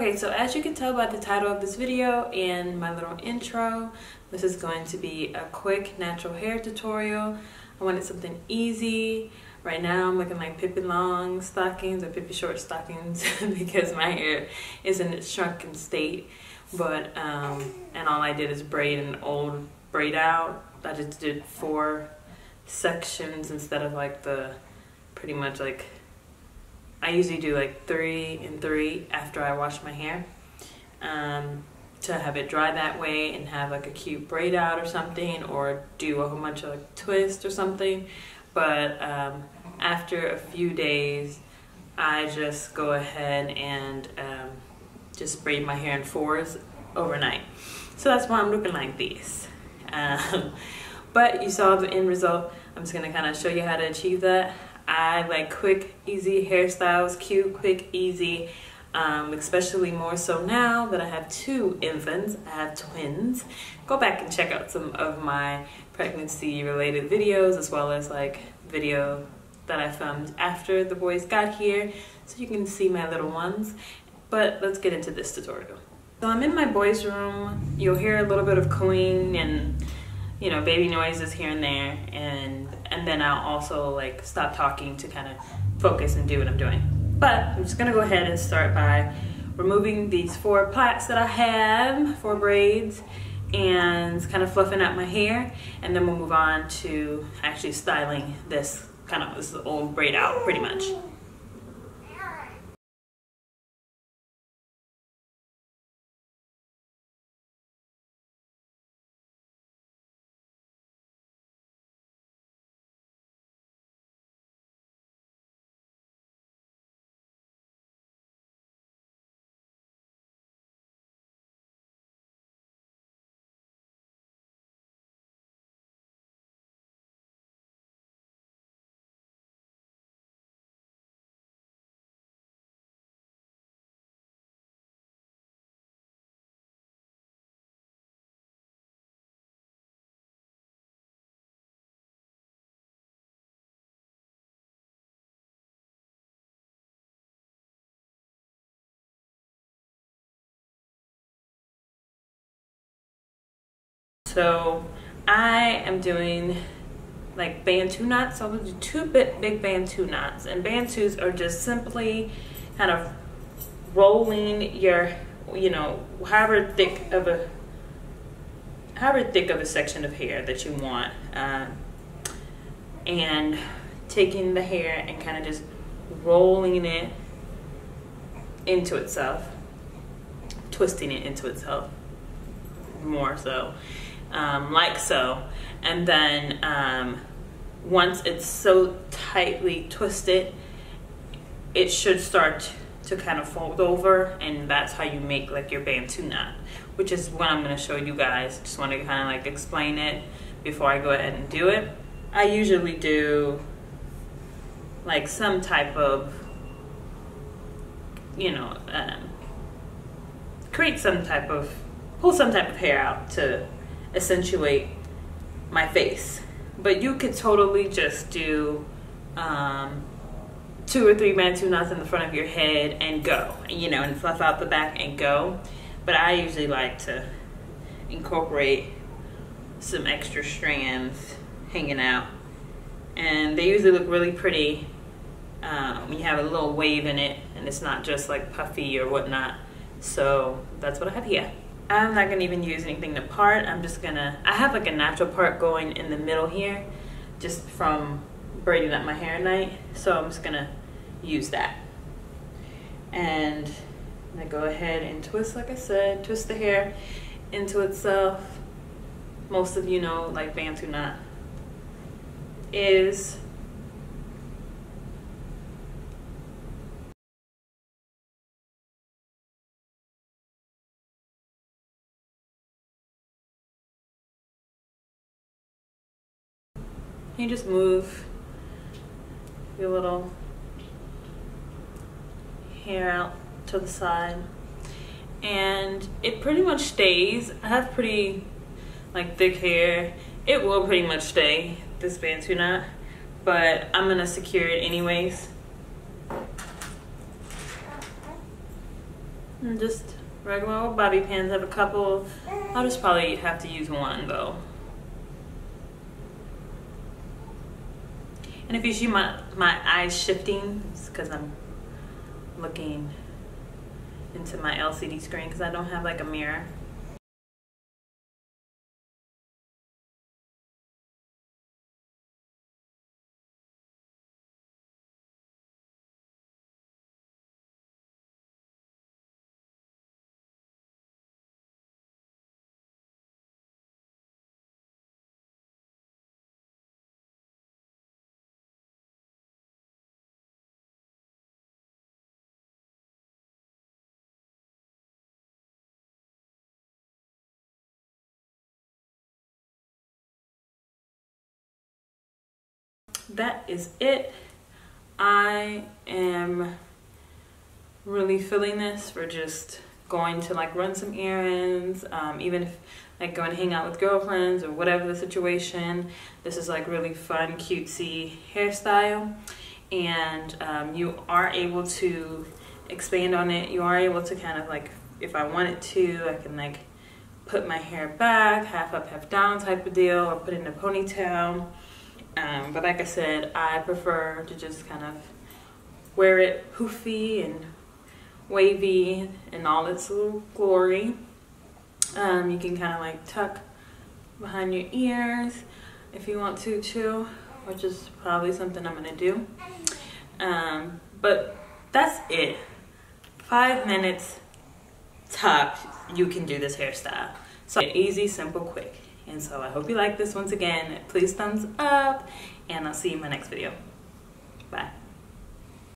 Okay, so as you can tell by the title of this video and my little intro, this is going to be a quick natural hair tutorial. I wanted something easy. Right now I'm looking like Pippi Long stockings or Pippi Short stockings because my hair is in its shrunken state. But, and all I did is braid an old braid out. I just did 4 sections instead of like the, pretty much like, I usually do like 3 and 3 after I wash my hair to have it dry that way and have like a cute braid out or something, or do a whole bunch of like twists or something. But after a few days, I just go ahead and just braid my hair in 4s overnight. So that's why I'm looking like this. But you saw the end result. I'm just gonna kind of show you how to achieve that. I like quick, easy hairstyles, cute, quick, easy, especially more so now that I have 2 infants. I have twins. Go back and check out some of my pregnancy related videos, as well as like video that I filmed after the boys got here, so you can see my little ones. But let's get into this tutorial. So I'm in my boys' room. You'll hear a little bit of cooing and, you know, baby noises here and there, and then I'll also like stop talking to kind of focus and do what I'm doing. But I'm just gonna go ahead and start by removing these 4 plaits that I have, 4 braids, and kind of fluffing out my hair, and then we'll move on to actually styling this this old braid out pretty much. So I am doing like Bantu knots. So I'm gonna do 2 big Bantu knots, and Bantus are just simply kind of rolling your, you know, however thick of a section of hair that you want, and taking the hair and kind of just rolling it into itself, twisting it into itself more so. Like so, and then once it's so tightly twisted, it should start to kind of fold over, and that's how you make like your Bantu knot, which is what I'm going to show you guys. Just want to kind of like explain it before I go ahead and do it. I usually do like some type of, you know, pull some type of hair out to accentuate my face. But you could totally just do 2 or 3 Bantu knots in the front of your head and go, you know, and fluff out the back and go. But I usually like to incorporate some extra strands hanging out, and they usually look really pretty when you have a little wave in it and it's not just like puffy or whatnot. So that's what I have here. I'm not gonna even use anything to part. I have like a natural part going in the middle here, just from braiding up my hair at night. So I'm just gonna use that. And I go ahead and twist, like I said, twist the hair into itself. Most of you know like Bantu knot is. You just move your little hair out to the side, and it pretty much stays. I have pretty like thick hair. It will pretty much stay, this Bantu knot, but I'm gonna secure it anyways. And just regular old bobby pins. I have a couple. I'll just probably have to use one though. And if you see my eyes shifting, it's because I'm looking into my LCD screen because I don't have like a mirror. That is it. I am really feeling this for just going to like run some errands, even if like going to hang out with girlfriends or whatever the situation. This is like really fun, cutesy hairstyle, and you are able to expand on it. You are able to kind of like, if I wanted to, I can like put my hair back, half up, half down type of deal, or put it in a ponytail. But like I said, I prefer to just kind of wear it poofy and wavy in all its little glory. You can kind of like tuck behind your ears if you want to too, which is probably something I'm gonna do. But that's it. 5 minutes top, you can do this hairstyle. So easy, simple, quick. And so I hope you like this. Once again, please thumbs up, and I'll see you in my next video.